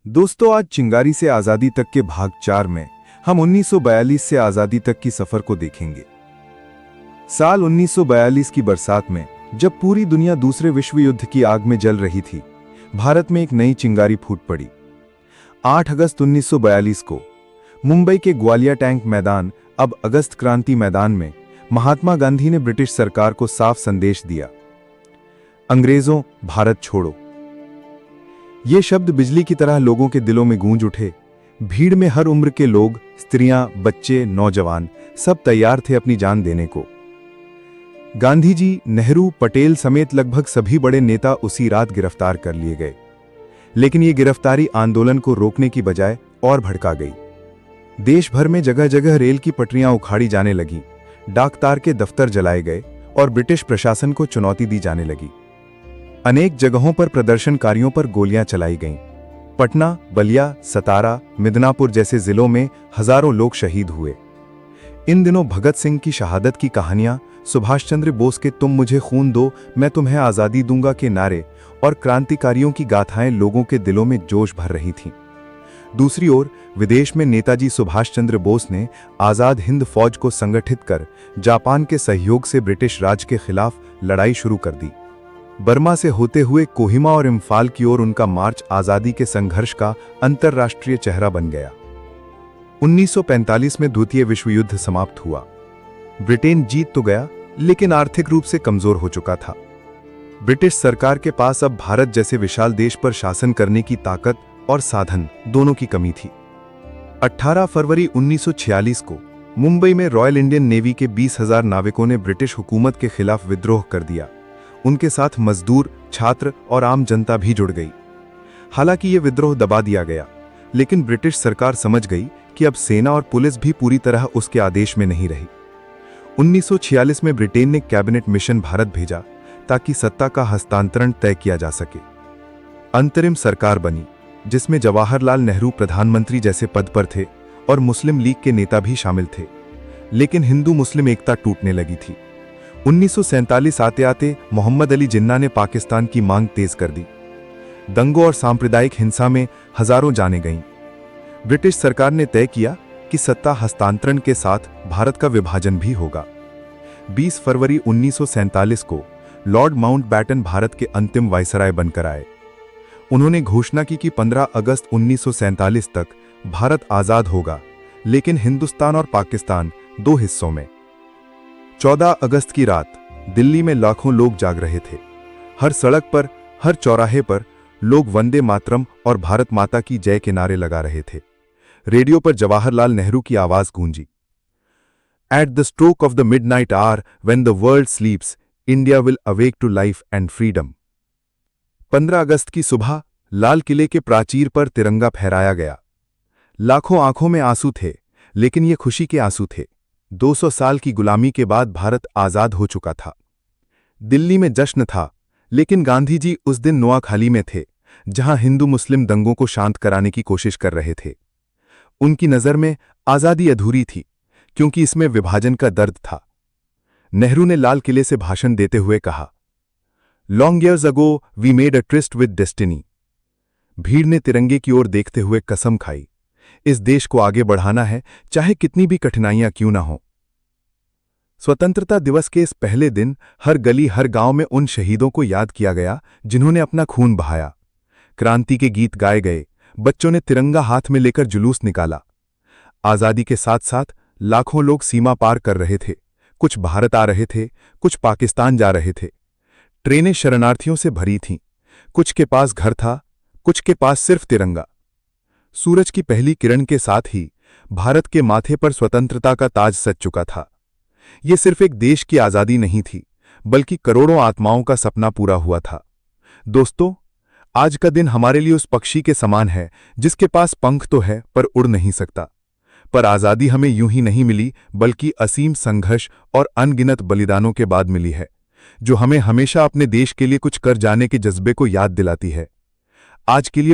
दोस्तों, आज चिंगारी से आजादी तक के भाग 4 में हम 1942 से आजादी तक की सफर को देखेंगे। साल 1942 की बरसात में, जब पूरी दुनिया दूसरे विश्व युद्ध की आग में जल रही थी, भारत में एक नई चिंगारी फूट पड़ी। 8 अगस्त 1942 को मुंबई के ग्वालिया टैंक मैदान, अब अगस्त क्रांति मैदान में, महात्मा गांधी ने ब्रिटिश सरकार को साफ संदेश दिया, अंग्रेजों, भारत छोड़ो। ये शब्द बिजली की तरह लोगों के दिलों में गूंज उठे। भीड़ में हर उम्र के लोग, स्त्रियां, बच्चे, नौजवान, सब तैयार थे अपनी जान देने को। गांधी जी, नेहरू, पटेल समेत लगभग सभी बड़े नेता उसी रात गिरफ्तार कर लिए गए। लेकिन ये गिरफ्तारी आंदोलन को रोकने की बजाय और भड़का गई। देश भर में जगह जगह रेल की पटरियां उखाड़ी जाने लगीं, डाकतार के दफ्तर जलाए गए और ब्रिटिश प्रशासन को चुनौती दी जाने लगी। अनेक जगहों पर प्रदर्शनकारियों पर गोलियां चलाई गईं। पटना, बलिया, सतारा, मिदनापुर जैसे जिलों में हजारों लोग शहीद हुए। इन दिनों भगत सिंह की शहादत की कहानियां, सुभाष चंद्र बोस के तुम मुझे खून दो, मैं तुम्हें आजादी दूंगा के नारे और क्रांतिकारियों की गाथाएं लोगों के दिलों में जोश भर रही थीं। दूसरी ओर विदेश में नेताजी सुभाष चंद्र बोस ने आजाद हिंद फौज को संगठित कर जापान के सहयोग से ब्रिटिश राज के खिलाफ लड़ाई शुरू कर दी। बर्मा से होते हुए कोहिमा और इम्फाल की ओर उनका मार्च आजादी के संघर्ष का अंतर्राष्ट्रीय चेहरा बन गया। 1945 में द्वितीय विश्व युद्ध समाप्त हुआ। ब्रिटेन जीत तो गया, लेकिन आर्थिक रूप से कमजोर हो चुका था। ब्रिटिश सरकार के पास अब भारत जैसे विशाल देश पर शासन करने की ताकत और साधन दोनों की कमी थी। 18 फरवरी 1946 को मुंबई में रॉयल इंडियन नेवी के 20,000 नाविकों ने ब्रिटिश हुकूमत के खिलाफ विद्रोह कर दिया। उनके साथ मजदूर, छात्र और आम जनता भी जुड़ गई। हालांकि ये विद्रोह दबा दिया गया, लेकिन ब्रिटिश सरकार समझ गई कि अब सेना और पुलिस भी पूरी तरह उसके आदेश में नहीं रही। 1946 में ब्रिटेन ने कैबिनेट मिशन भारत भेजा ताकि सत्ता का हस्तांतरण तय किया जा सके। अंतरिम सरकार बनी, जिसमें जवाहरलाल नेहरू प्रधानमंत्री जैसे पद पर थे और मुस्लिम लीग के नेता भी शामिल थे। लेकिन हिंदू मुस्लिम एकता टूटने लगी थी। 1947 आते आते मोहम्मद अली जिन्ना ने पाकिस्तान की मांग तेज कर दी। दंगों और सांप्रदायिक हिंसा में हजारों जानें गईं। ब्रिटिश सरकार ने तय किया कि सत्ता हस्तांतरण के साथ भारत का विभाजन भी होगा। 20 फरवरी 1947 को लॉर्ड माउंटबैटन भारत के अंतिम वायसराय बनकर आए। उन्होंने घोषणा की कि 15 अगस्त 1947 तक भारत आजाद होगा, लेकिन हिंदुस्तान और पाकिस्तान दो हिस्सों में। 14 अगस्त की रात दिल्ली में लाखों लोग जाग रहे थे। हर सड़क पर, हर चौराहे पर लोग वंदे मातरम और भारत माता की जय के नारे लगा रहे थे। रेडियो पर जवाहरलाल नेहरू की आवाज गूंजी, at the stroke of the midnight hour when the world sleeps, India will awake to life and freedom. 15 अगस्त की सुबह लाल किले के प्राचीर पर तिरंगा फहराया गया। लाखों आंखों में आंसू थे, लेकिन ये खुशी के आंसू थे। 200 साल की गुलामी के बाद भारत आजाद हो चुका था। दिल्ली में जश्न था, लेकिन गांधी जी उस दिन नोआखाली में थे, जहां हिंदू मुस्लिम दंगों को शांत कराने की कोशिश कर रहे थे। उनकी नजर में आजादी अधूरी थी, क्योंकि इसमें विभाजन का दर्द था। नेहरू ने लाल किले से भाषण देते हुए कहा, long years ago we made a tryst with destiny. भीड़ ने तिरंगे की ओर देखते हुए कसम खाई, इस देश को आगे बढ़ाना है, चाहे कितनी भी कठिनाइयां क्यों ना हो। स्वतंत्रता दिवस के इस पहले दिन हर गली, हर गांव में उन शहीदों को याद किया गया जिन्होंने अपना खून बहाया। क्रांति के गीत गाए गए, बच्चों ने तिरंगा हाथ में लेकर जुलूस निकाला। आजादी के साथ साथ लाखों लोग सीमा पार कर रहे थे। कुछ भारत आ रहे थे, कुछ पाकिस्तान जा रहे थे। ट्रेनें शरणार्थियों से भरी थीं। कुछ के पास घर था, कुछ के पास सिर्फ तिरंगा। सूरज की पहली किरण के साथ ही भारत के माथे पर स्वतंत्रता का ताज सज चुका था। यह सिर्फ एक देश की आजादी नहीं थी, बल्कि करोड़ों आत्माओं का सपना पूरा हुआ था। दोस्तों, आज का दिन हमारे लिए उस पक्षी के समान है जिसके पास पंख तो है पर उड़ नहीं सकता। पर आजादी हमें यूं ही नहीं मिली, बल्कि असीम संघर्ष और अनगिनत बलिदानों के बाद मिली है, जो हमें हमेशा अपने देश के लिए कुछ कर जाने के जज्बे को याद दिलाती है। आज के लिए